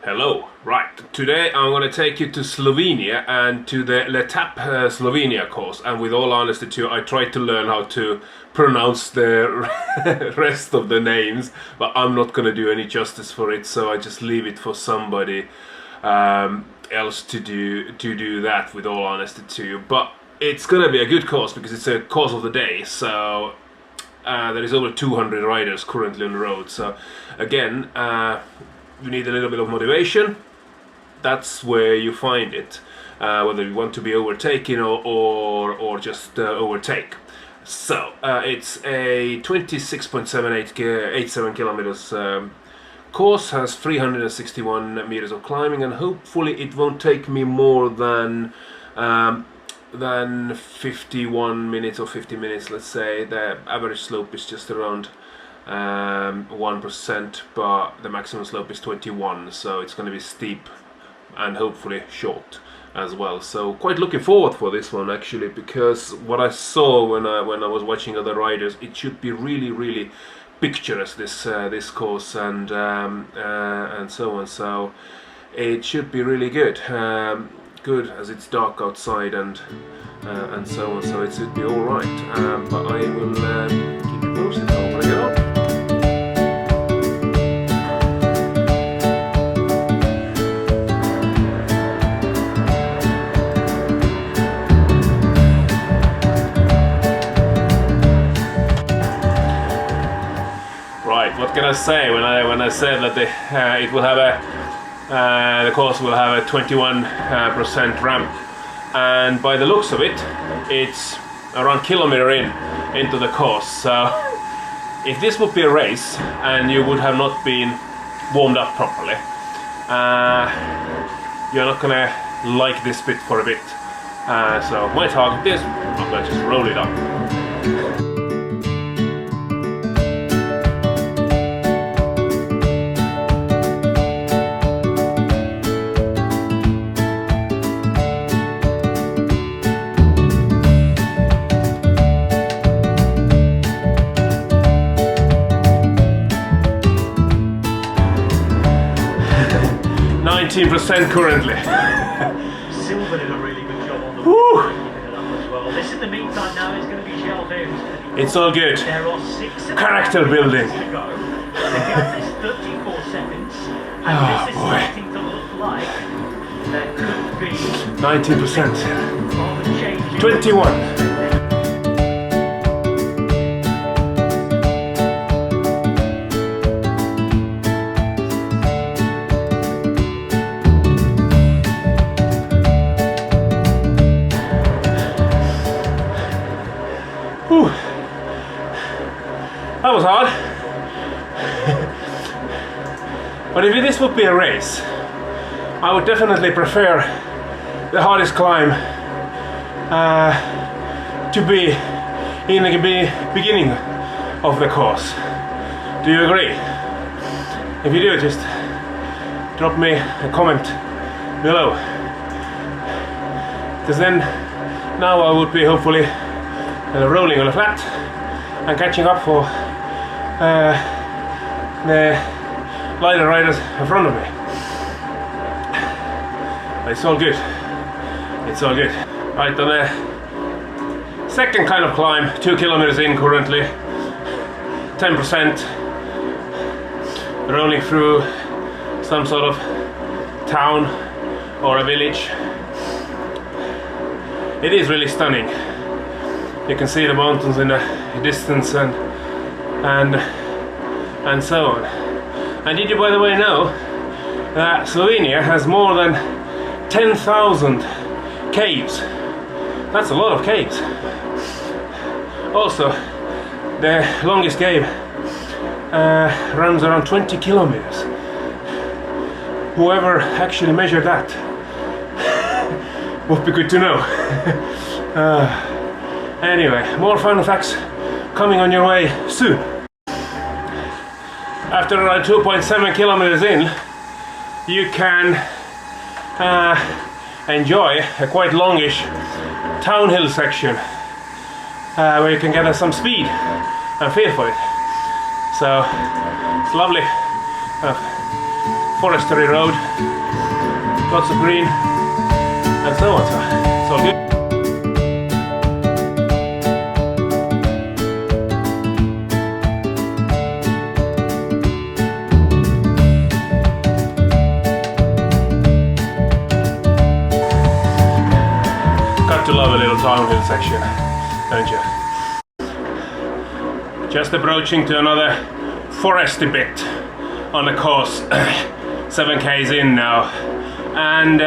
Hello, right, today I'm going to take you to Slovenia and to the L'Etape Slovenia course, and with all honesty too, I tried to learn how to pronounce the rest of the names, but I'm not going to do any justice for it, so I just leave it for somebody else to do that, with all honesty to you. But it's going to be a good course because it's a course of the day, so there is over 200 riders currently on the road, so again, you need a little bit of motivation. That's where you find it, whether you want to be overtaken or just overtake. So it's a 26.87 kilometers course, has 361 meters of climbing, and hopefully it won't take me more than 51 minutes or 50 minutes, let's say. The average slope is just around 1%, but the maximum slope is 21, so it's going to be steep and hopefully short as well. So quite looking forward for this one actually, because what I saw when I was watching other riders, it should be really picturesque, this course, and so on. So it should be really good. Good as it's dark outside and so on. So it should be all right. But I will keep you posted when I get up. What can I say when I said that it will have the course will have a 21% ramp, and by the looks of it, it's around kilometer into the course. So if this would be a race and you would have not been warmed up properly, you're not gonna like this bit for a bit. So my target is, I'm gonna just roll it up. 19% currently. Silver did a really good job on the keeping it up as well. This in the meantime now is going to be shelled out. It's all good. There are 6 character building to go. This 34 seconds, and this is starting to look like there could be 19%. 21. Whew. That was hard. But if this would be a race, I would definitely prefer the hardest climb to be in the beginning of the course. Do you agree? If you do, just drop me a comment below. Because then, now I would be hopefully rolling on a flat and catching up for the lighter riders in front of me. But it's all good. It's all good. Right, on the second kind of climb, 2 kilometers in currently, 10%, rolling through some sort of town or a village. It is really stunning. You can see the mountains in the distance and so on. And did you, by the way, know that Slovenia has more than 10,000 caves? That's a lot of caves. Also, the longest cave runs around 20 kilometers. Whoever actually measured that would be good to know. Anyway, more fun facts coming on your way soon. After around 2.7 kilometers in, you can enjoy a quite longish downhill section where you can gather some speed and feel for it. So it's lovely. forestry road, lots of green, and so on. So it's all good. Got to love a little downhill section, don't you? Just approaching to another foresty bit on the course. 7k's in now, and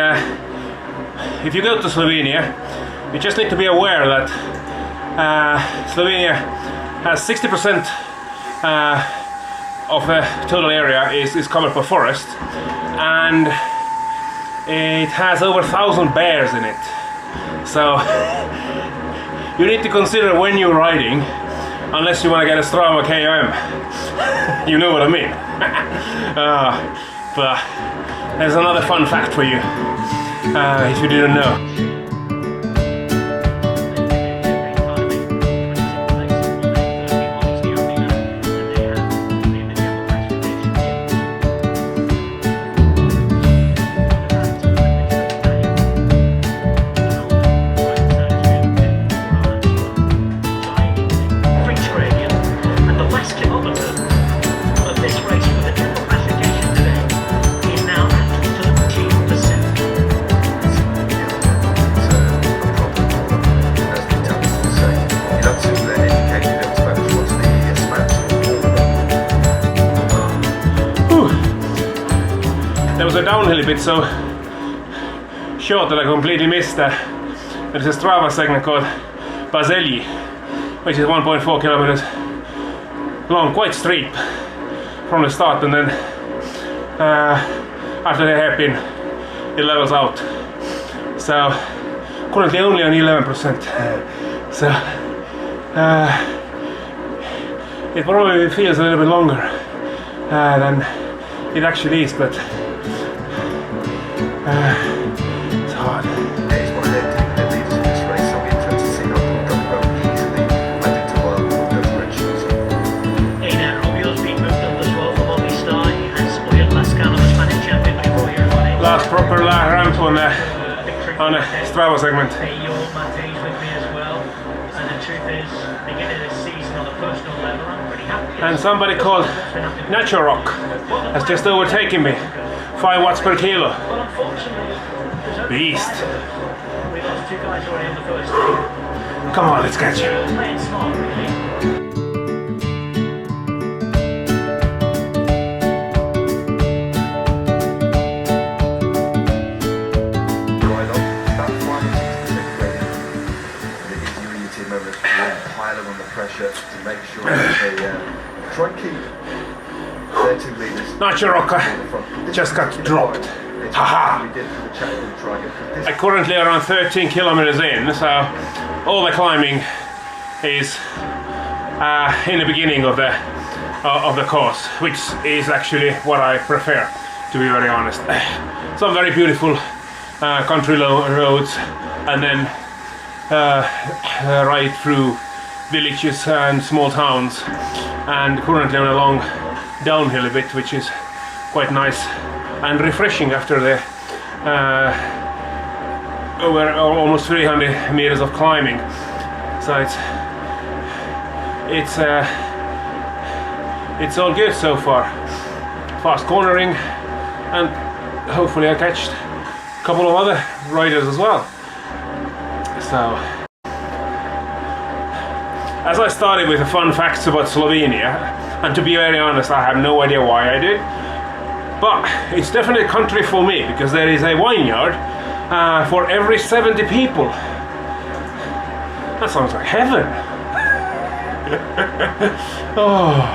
if you go to Slovenia, you just need to be aware that Slovenia has 60% of the total area is covered by forest, and it has over 1,000 bears in it. So you need to consider when you're riding, unless you want to get a Strava KOM. You know what I mean. But there's another fun fact for you, if you didn't know. There was a downhill bit so short that I completely missed there's a Strava segment called Bazeli, which is 1.4 kilometers long, quite steep from the start, and then after the hairpin it levels out. So currently only on 11%. So it probably feels a little bit longer than it actually is, but it's hard. It's one of their leaders in this race, so I'll be interested to see how they'll go easily identify all those directions. Einar Romio's been moved up as well for Bobby Star. He has spoiled Pascal as Spanish champion before here on it. Last proper ramp on the Strava segment. Your Mate's with me as well. And the truth is, beginning of this season on a personal level, I'm pretty happy. And somebody called Nacho Rock has just overtaken me. 5 watts per kilo. Well, unfortunately, Beast. we lost 2 guys already on the first day. Come on, let's catch you. Playing smart, really. Right on, that 566 grading, and it gives you and your team members one pile on the pressure to make sure that they try and keep their two leaders. Nacho Rock just got dropped. Haha. I'm currently around 13 kilometers in, so all the climbing is in the beginning of the course, which is actually what I prefer, to be very honest. Some very beautiful country roads, and then right through villages and small towns, and currently on a long downhill a bit, which is quite nice and refreshing after the over almost 300 meters of climbing. So it's all good so far. Fast cornering, and hopefully I catch a couple of other riders as well. So as I started with the fun facts about Slovenia, and to be very honest, I have no idea why I did, but it's definitely a country for me, because there is a vineyard for every 70 people. That sounds like heaven. Oh.